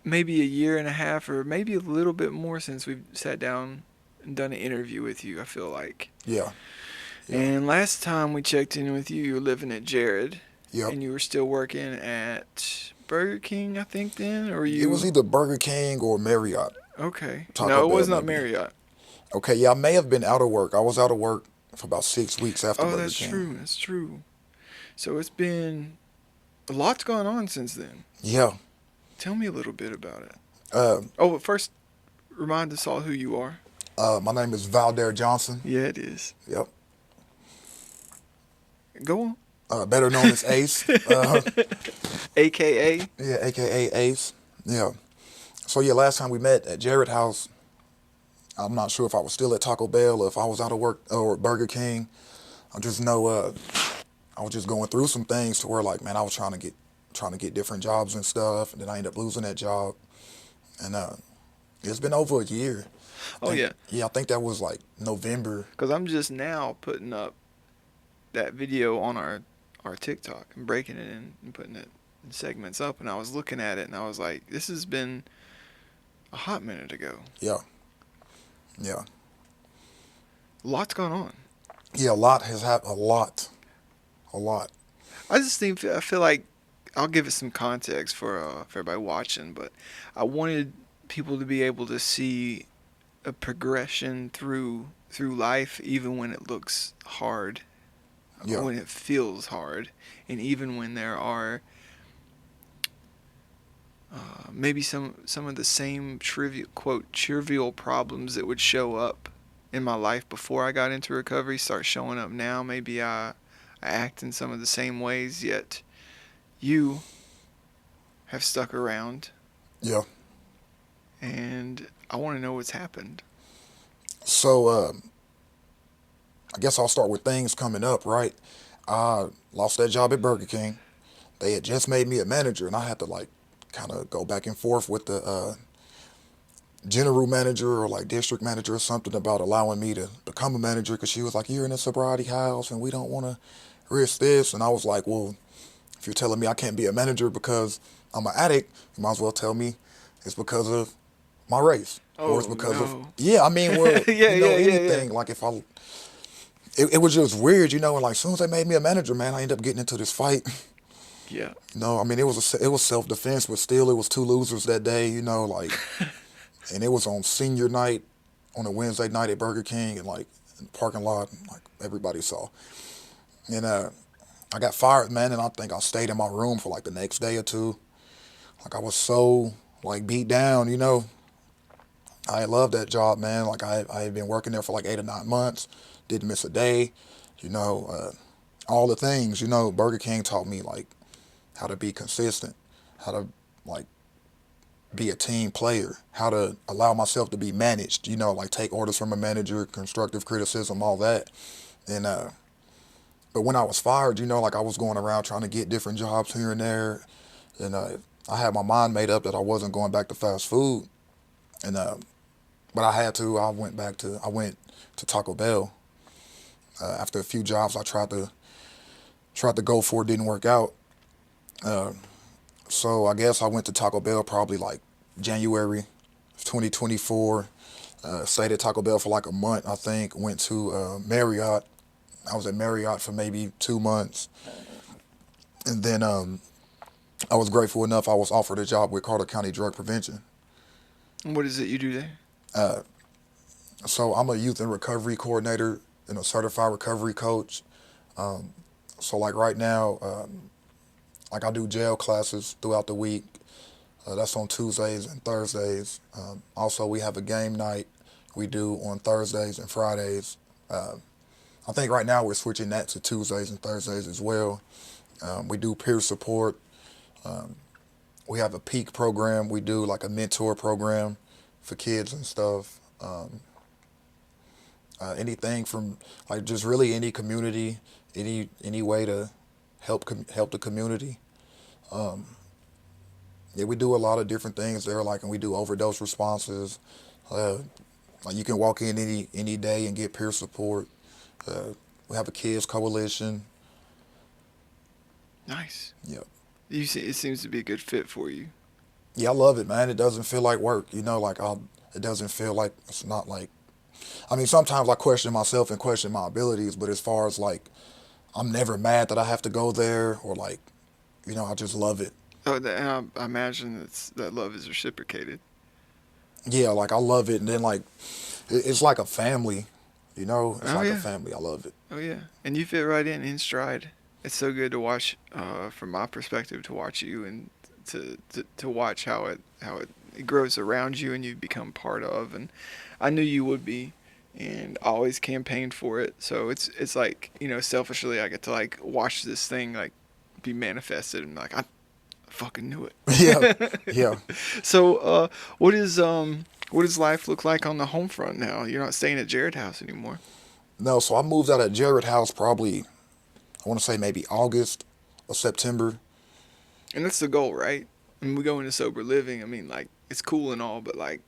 maybe a year and a half or maybe a little bit more since we've sat down and done an interview with you, I feel like. Yeah, yeah, And last time we checked in with you, you were living at Jared yep. and you were still working at Burger King, I think, then? Or It was you. either Burger King or Marriott, Okay. Taco No, it Bell was not maybe. Marriott. Okay, yeah, I may have been out of work. I was out of work for about 6 weeks after Oh, Burger that's King. true. That's true. So it's been a lot's gone on since then. Yeah. Tell me a little bit about it. Uh, Oh, but first, remind us all who you are. my name is Val-dare Johnson. Yeah, it is. Yep. Go on. Better known as Ace. AKA. Yeah, aka Ace. Yeah. So yeah, last time we met at Jared House, I'm not sure if I was still at Taco Bell or if I was out of work or at Burger King. I just know I was just going through some things to where like, man, I was trying to get different jobs and stuff, and then I ended up losing that job. And it's been over a year. I Oh, think yeah. yeah, I think that was like November. Because I'm just now putting up that video on our TikTok and breaking it in and putting it in segments up. And I was looking at it and I was like, this has been a hot minute ago. Yeah, yeah, Lots gone on. yeah. A lot has happened. A lot. I just think I feel like I'll give it some context for everybody watching, but I wanted people to be able to see a progression through life, even when it looks hard, Yeah, when it feels hard, and even when there are maybe some of the same trivial problems that would show up in my life before I got into recovery start showing up now. Maybe I act in some of the same ways, yet you have stuck around, yeah. and I want to know what's happened. So I guess I'll start with things coming up. Right. I lost that job at Burger King. They had just made me a manager, and I had to like kind of go back and forth with the general manager or like district manager or something about allowing me to become a manager because she was like, "You're in a sobriety house, and we don't want to risk this." And I was like, "Well, if you're telling me I can't be a manager because I'm an addict, you might as well tell me it's because of my race, or it's Oh because of no. yeah. I mean, well, Yeah, yeah, yeah, yeah. anything. Like if I, it was just weird, and like as soon as they made me a manager, man, I ended up getting into this fight. Yeah. I mean, it was self defense, but still, it was two losers that day. Like, and it was on senior night on a Wednesday night at Burger King, and like in the parking lot, and, like everybody saw. And I got fired, man, and I think I stayed in my room for like the next day or two. Like I was so like beat down. I loved that job, man. Like I had been working there for like 8 or 9 months, didn't miss a day. You know, all the things. Burger King taught me like how to be consistent, how to like be a team player, how to allow myself to be managed. Like take orders from a manager, constructive criticism, all that. And but when I was fired, like I was going around trying to get different jobs here and there, and I had my mind made up that I wasn't going back to fast food, and but I had to. I went to Taco Bell after a few jobs I tried to go for, didn't work out. Uh, so I guess I went to Taco Bell probably like January 2024. Stayed at Taco Bell for like a month, I think. Went to Marriott. I was at Marriott for maybe 2 months, and then I was grateful enough. I was offered a job with Carter County Drug Prevention. And what is it you do there? Uh, so I'm a youth and recovery coordinator and a certified recovery coach. Um, so like right now, like I do jail classes throughout the week. That's on Tuesdays and Thursdays. Also, we have a game night we do on Thursdays and Fridays. Uh, I think right now we're switching that to Tuesdays and Thursdays as well. We do peer support. Um, we have a peak program. We do like a mentor program for kids and stuff. Anything from like just really any community, any way to help the community. Um, yeah, we do a lot of different things there. Like, and we do overdose responses. Uh, like you can walk in any day and get peer support. Uh, we have a kids coalition. Nice. Yeah, You see, it seems to be a good fit for you. Yeah, I love it, man. It doesn't feel like work. It doesn't feel like it's not like. I mean, sometimes I question myself and question my abilities, but as far as like, I'm never mad that I have to go there or like, I just love it. Oh, and I imagine that love is reciprocated. Yeah, like I love it, and then like, it's like a family. It's Oh like a yeah, family. I love it. oh yeah, and you fit right in stride. It's so good to watch, from my perspective, to watch you and to watch it grows around you and you become part of. And I knew you would be, and I always campaigned for it. So it's like, selfishly, I get to like watch this thing like be manifested, and like I fucking knew Yeah, it. yeah. So, what does life look like on the home front now? You're not staying at Jared House anymore, No, so I moved out of Jared House probably, I want to say maybe August or September. and that's the goal, right? When we go into sober living, I mean, like it's cool and all, but like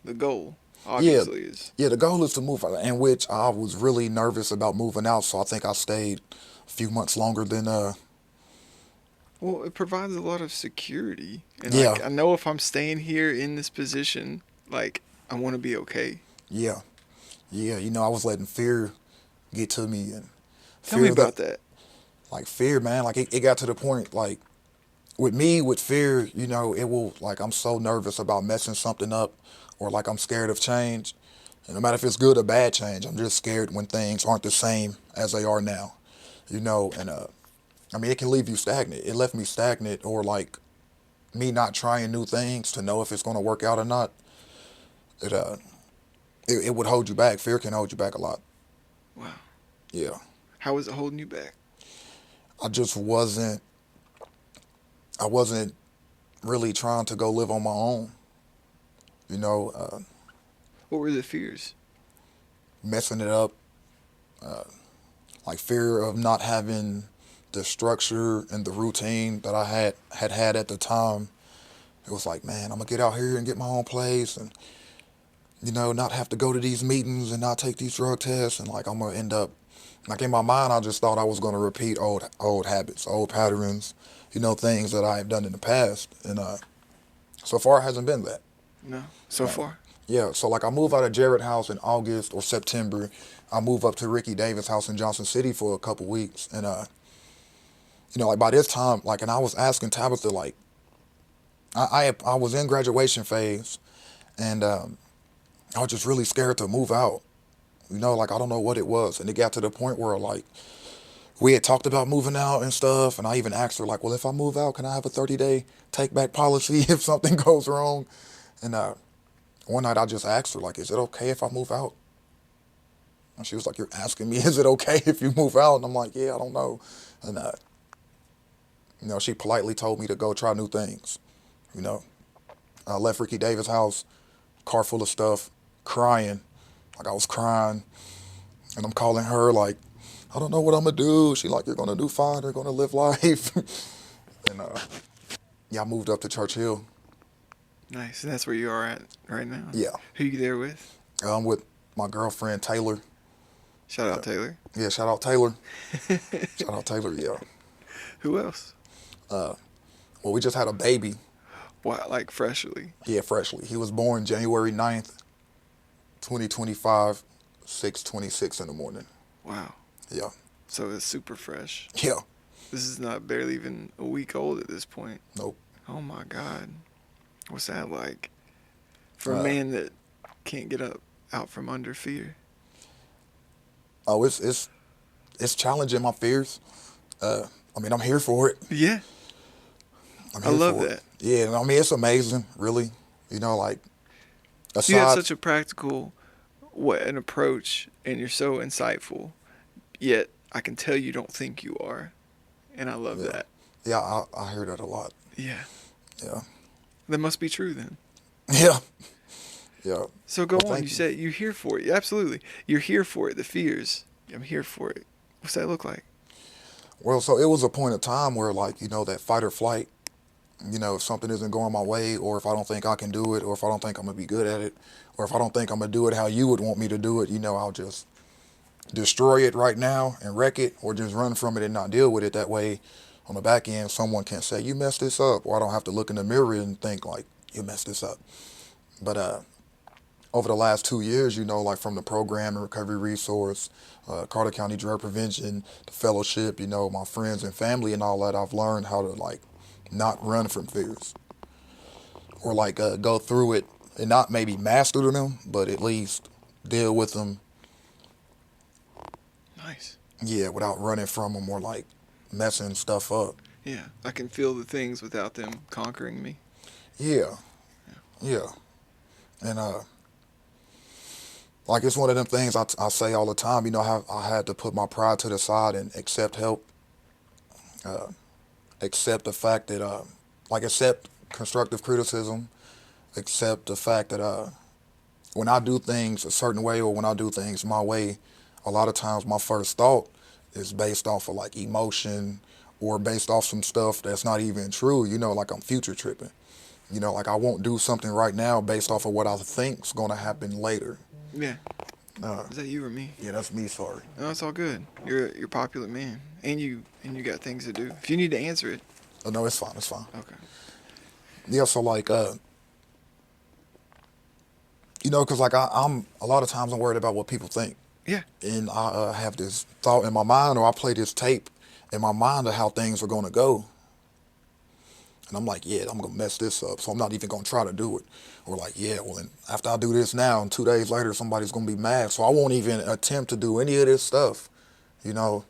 the goal Yeah, obviously is, yeah. The goal is to move out, in which I was really nervous about moving out, so I think I stayed a few months longer than. well, it provides a lot of security, and Yeah, like I know if I'm staying here in this position, like I want to be okay. yeah, yeah. I was letting fear get to me, and Tell me fear that, about that. like fear, man, like it got to the point, like with me, with fear, it will, like, I'm so nervous about messing something up, or like I'm scared of change. And no matter if it's good or bad change, I'm just scared when things aren't the same as they are now. And I mean, it can leave you stagnant. It left me stagnant, or like me not trying new things to know if it's going to work out or not. It it would hold you back. Fear can hold you back a lot. Wow, Yeah, how is it holding you back? I just wasn't. I wasn't really trying to go live on my own. You know, uh, What were the fears? Messing it up, like fear of not having the structure and the routine that I had at the time. It was like, man, I'm gonna get out here and get my own place, and not have to go to these meetings and not take these drug tests, and like I'm gonna end up, like, in my mind, I just thought I was gonna repeat old habits, old patterns, things that I have done in the past, and so far it hasn't been that. No, so Uh, far. yeah, so like I move out of Jared House in August or September. I move up to Ricky Davis' house in Johnson City for a couple weeks, and like by this time, like, and I was asking Tabitha, like, I was in graduation phase, and I was just really scared to move out. Like, I don't know what it was, and it got to the point where, like, we had talked about moving out and stuff, and I even asked her, like, well, if I move out, can I have a 30-day take back policy if something goes wrong? And one night I just asked her, like, is it okay if I move out? And she was like, you're asking me, is it okay if you move out? And I'm like, yeah, I don't know. And she politely told me to go try new things. You know, I left Ricky Davis' house, car full of stuff, crying. Like, I was crying, and I'm calling her, like, I don't know what I'm gonna do. She like, you're gonna do fine. You're gonna live life. And yeah, I moved up to Churchill. Nice. And that's where you are at right now. Yeah, Who you there with? I'm with my girlfriend Taylor. Shout Yeah, out Taylor. yeah. Shout out Taylor. Shout out Taylor. Yeah. Who else? Uh, well, we just had a baby. What, like freshly? Yeah, freshly. He was born January 9th, 2025, 6:26 in the morning. Wow. Yeah. So it's super fresh. Yeah. This is not barely even a week old at this point. Nope. Oh my God. What's that like? For a Uh, man that can't get up out from under fear. oh, it's challenging my fears. I mean, I'm here for it. Yeah. I'm I here love for it. that. Yeah, and I mean, it's amazing, really. Like, You have aside, such a practical what an approach and you're so insightful. Yet I can tell you don't think you are. And I love yeah, that. yeah, I hear that a lot. Yeah. Yeah, That must be true then. yeah, yeah. So go Well, on. You thank you. said you're here for it. Absolutely. You're here for it. The fears. I'm here for it. What's that look like? Well, so it was a point of time where, like, that fight or flight. If something isn't going my way, or if I don't think I can do it, or if I don't think I'm gonna be good at it, or if I don't think I'm gonna do it how you would want me to do it, I'll just destroy it right now and wreck it, or just run from it and not deal with it that way. on the back end, someone can say, you messed this up, or I don't have to look in the mirror and think, like, you messed this up. But over the last 2 years, like from the program and recovery resource, Carter County Drug Prevention, the fellowship, my friends and family and all that, I've learned how to, like, not run from fears or, like, go through it and not maybe master them, but at least deal with them, Nice. yeah, without running from them or, like, messing stuff up. Yeah, I can feel the things without them conquering me. Yeah, Yeah. yeah. And, like, it's one of them things I say all the time, how I had to put my pride to the side and accept help, uh, accept the fact that, like, accept constructive criticism, accept the fact that when I do things a certain way or when I do things my way, a lot of times my first thought is based off of, like, emotion or based off some stuff that's not even true, like I'm future tripping. Like I won't do something right now based off of what I think's gonna happen later. Yeah. Uh, Is that you or me? yeah, that's me. Sorry. No, it's all good. You're a popular man, and you got things to do. If you need to answer it, Oh, no, it's fine. It's fine. okay. Yeah, so like, because like I'm a lot of times I'm worried about what people think, Yeah. and I have this thought in my mind, or I play this tape in my mind of how things are gonna go, and I'm like, yeah, I'm gonna mess this up, so I'm not even gonna try to do it. Or like, yeah, well, then after I do this now, and 2 days later, somebody's gonna be mad, so I won't even attempt to do any of this stuff, you know,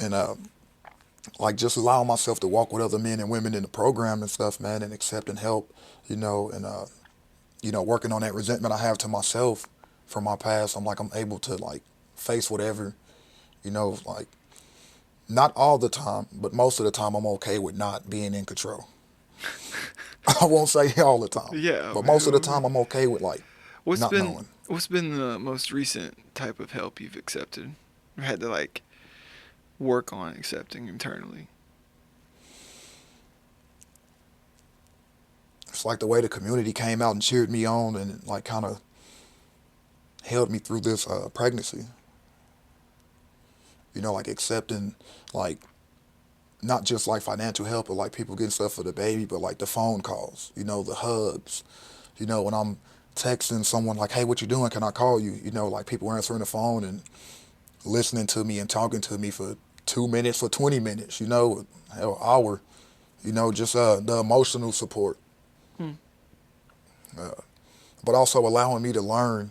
and like just allowing myself to walk with other men and women in the program and stuff, man, and accepting help, and working on that resentment I have to myself from my past. I'm like, I'm able to, like, face whatever, like, not all the time, but most of the time I'm okay with not being in control. I won't say all the time, Yeah. but most of the time I'm okay with, like, What's not been knowing. what's been the most recent type of help you've accepted, or had to like work on accepting internally? It's like the way the community came out and cheered me on and, like, kind of held me through this pregnancy. Like accepting, like, not just like financial help or like people getting stuff for the baby, but like the phone calls, the hugs, when I'm texting someone like, hey, what you doing? Can I call you? Like people answering the phone and listening to me and talking to me for 2 minutes or 20 minutes, hell, an hour, just the emotional support, Hmm. uh, but also allowing me to learn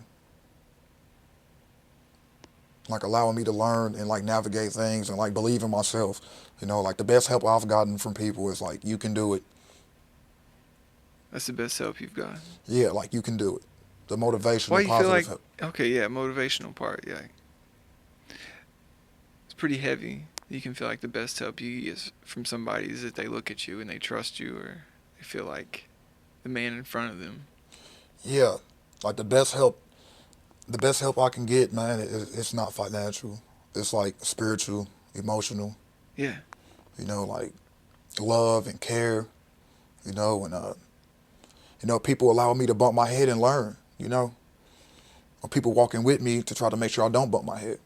and, like, navigate things and, like, believe in myself. Like the best help I've gotten from people is like, you can do it. That's the best help you've got. Yeah, like, you can do it. The Why motivational, you feel positive like? help. Okay, yeah, motivational part. Yeah, it's pretty heavy. You can feel like the best help you get is from somebody is that they look at you and they trust you, or they feel like the man in front of them. Yeah, like the best help I can get, man, it's not financial. It's like spiritual, emotional, Yeah. like love and care, and people allow me to bump my head and learn, or people walking with me to try to make sure I don't bump my head.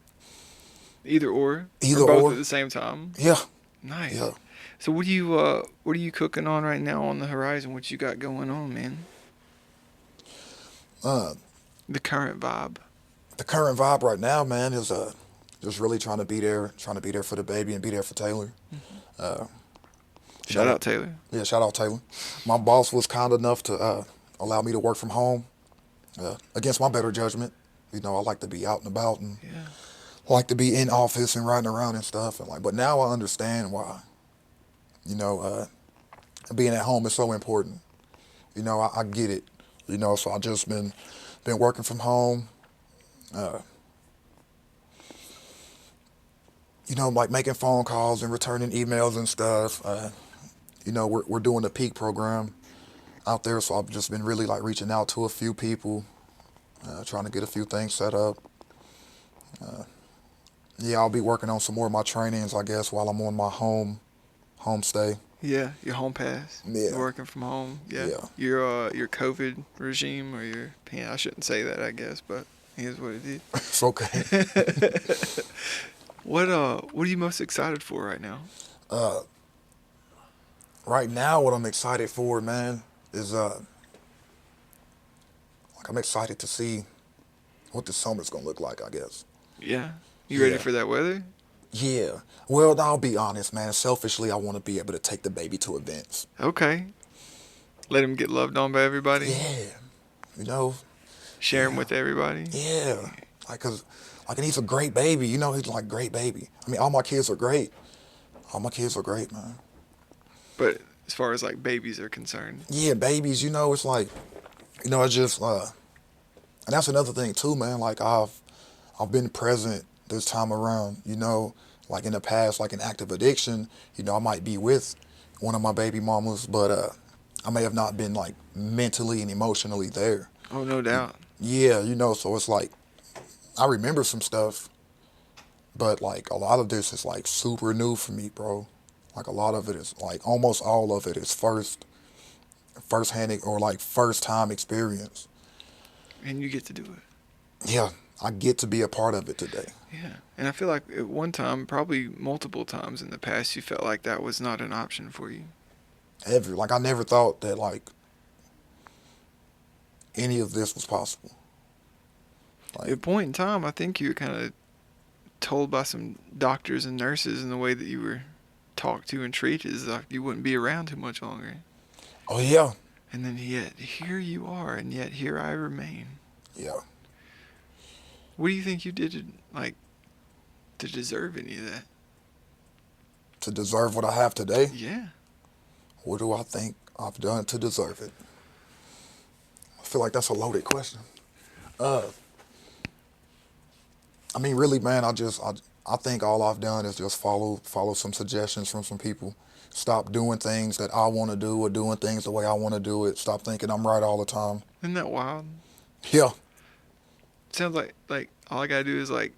Either or Either both at or. the same time. Yeah, Nice. yeah. So what are you cooking on right now on the horizon? What you got going on, man? Uh, The current vibe. the current vibe right now, man, is just really trying to be there for the baby and be there for Taylor. Hmm. Uh, you Shout know, out Taylor. yeah, shout out Taylor. My boss was kind enough to allow me to work from home against my better judgment. I like to be out and about and Yeah. like to be in office and riding around and stuff. And like, but now I understand why. You know, uh, being at home is so important. I get it. So I just been working from home. Uh, like making phone calls and returning emails and stuff. We're doing the peak program out there, so I've just been really, like, reaching out to a few people, trying to get a few things set up. Uh, yeah, I'll be working on some more of my trainings, I guess, while I'm on my home stay. Yeah, your home pass. You're Yeah, working from home. Yeah. yeah, Your COVID regime or your I shouldn't say that, I guess, but here's what it it's okay. is. What are you most excited for right now? Uh, right now, what I'm excited for, man, is like I'm excited to see what the summer's gonna look like. I guess. Yeah. You ready Yeah. for that weather? Yeah. Well, I'll be honest, man. Selfishly, I want to be able to take the baby to events. Okay. Let him get loved on by everybody. Yeah. You know. Share him Yeah. with everybody. Yeah. Like, cause, like, and he's a great baby. You know, he's like great baby. I mean, all my kids are great. All my kids are great, man. But as far as like babies are concerned, Yeah, babies. You know, it's like, I just, and that's another thing too, man. Like, I've been present this time around. You know, like in the past, like in active addiction. I might be with one of my baby mamas, but I may have not been like mentally and emotionally there. oh no doubt. Yeah, so it's like I remember some stuff, but like a lot of this is like super new for me, bro. Like a lot of it is like almost all of it is first hand or like first time experience. And you get to do it. Yeah, I get to be a part of it today. Yeah. And I feel like at one time, probably multiple times in the past, you felt like that was not an option for you. Ever like I never thought that like any of this was possible. At Like a point in time, I think you were kind of told by some doctors and nurses in the way that you were talked to and treated as like you wouldn't be around too much longer. oh yeah, And then yet here you are, and yet here I remain. yeah. What do you think you did to, like, to deserve any of that? To deserve what I have today, Yeah. what do I think I've done to deserve it? I feel like that's a loaded question. Uh, I mean, really, man, I think all I've done is just follow some suggestions from some people. Stop doing things that I want to do or doing things the way I want to do it. Stop thinking I'm right all the time. Isn't that wild? Yeah, Sounds like all I gotta do is like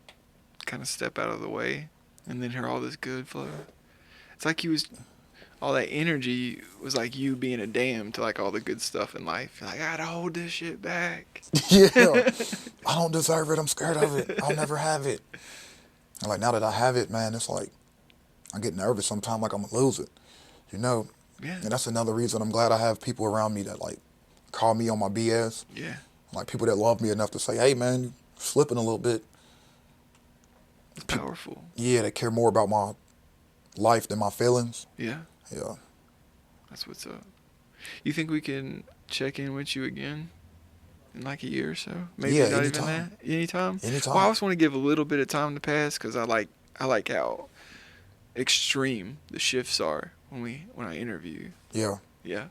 kind of step out of the way, and then hear all this good flow. It's like you was all that energy was like you being a dam to like all the good stuff in life. You're like, I gotta hold this shit back. yeah. I don't deserve it. I'm scared of it. I'll never have it. And like now that I have it, man, it's like I get nervous sometimes, like I'm gonna lose it. You know, Yeah. and that's another reason I'm glad I have people around me that like call me on my BS. Yeah. Like people that love me enough to say, "Hey, man, you slipping a little bit." It's powerful. Yeah, they care more about my life than my feelings. Yeah. Yeah, That's what's up. You think we can check in with you again in like a year or so? Maybe yeah, not even anytime, that. Anytime. Well, I anytime. just want to give a little bit of time to pass because I like how extreme the shifts are when I interview. Yeah, Yeah.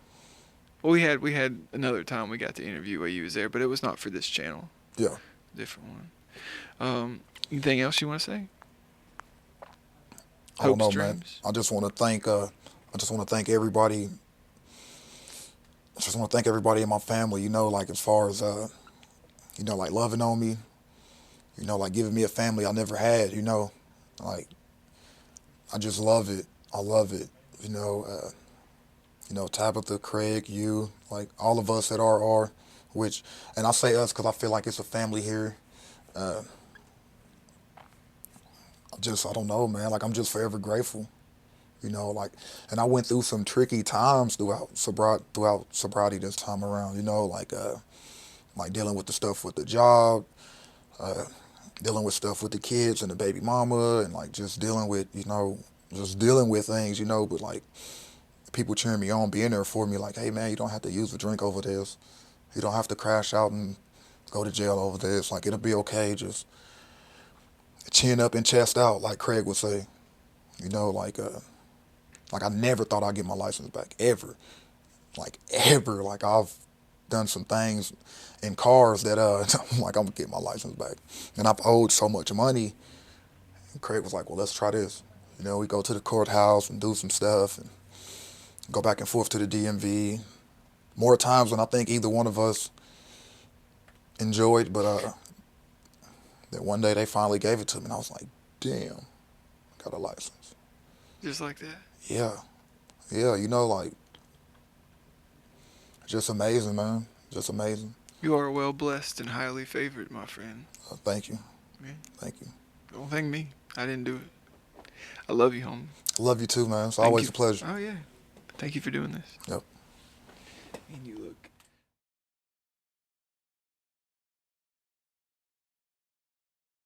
Well, we had another time we got to interview while you was there, but it was not for this channel. yeah. Different one. Anything else you want to say? I don't Hopes, know, man. dreams. I just want to thank. I just want to thank everybody. I just want to thank everybody in my family. Like as far as like loving on me. Like giving me a family I never had. Like I just love it. I love it. Tabitha, Craig, you, like all of us at RR, which, and I say us because I feel like it's a family here. Uh, I don't know, man. Like I'm just forever grateful. Like, and I went through some tricky times throughout sobriety this time around. Like dealing with the stuff with the job, uh, dealing with stuff with the kids and the baby mama, and like just dealing with things. But like people cheering me on, being there for me, like, hey man, you don't have to use a drink over this. You don't have to crash out and go to jail over this. Like it'll be okay. Just chin up and chest out, like Craig would say. Like I never thought I'd get my license back ever. Like ever. Like I've done some things in cars that like I'm gonna get my license back. And I've owed so much money. And Craig was like, well, let's try this. We go to the courthouse and do some stuff and go back and forth to the DMV. More times than I think either one of us enjoyed, but that one day they finally gave it to me and I was like, damn, I got a license. Just like that. Yeah. Yeah, like just amazing, man. Just amazing. You are well blessed and highly favored, my friend. Thank you. Yeah. Thank you. Don't thank me. I didn't do it. I love you, homie. I love you too, man. It's Thank always you. a pleasure. Oh yeah. Thank you for doing this. Yep. And you look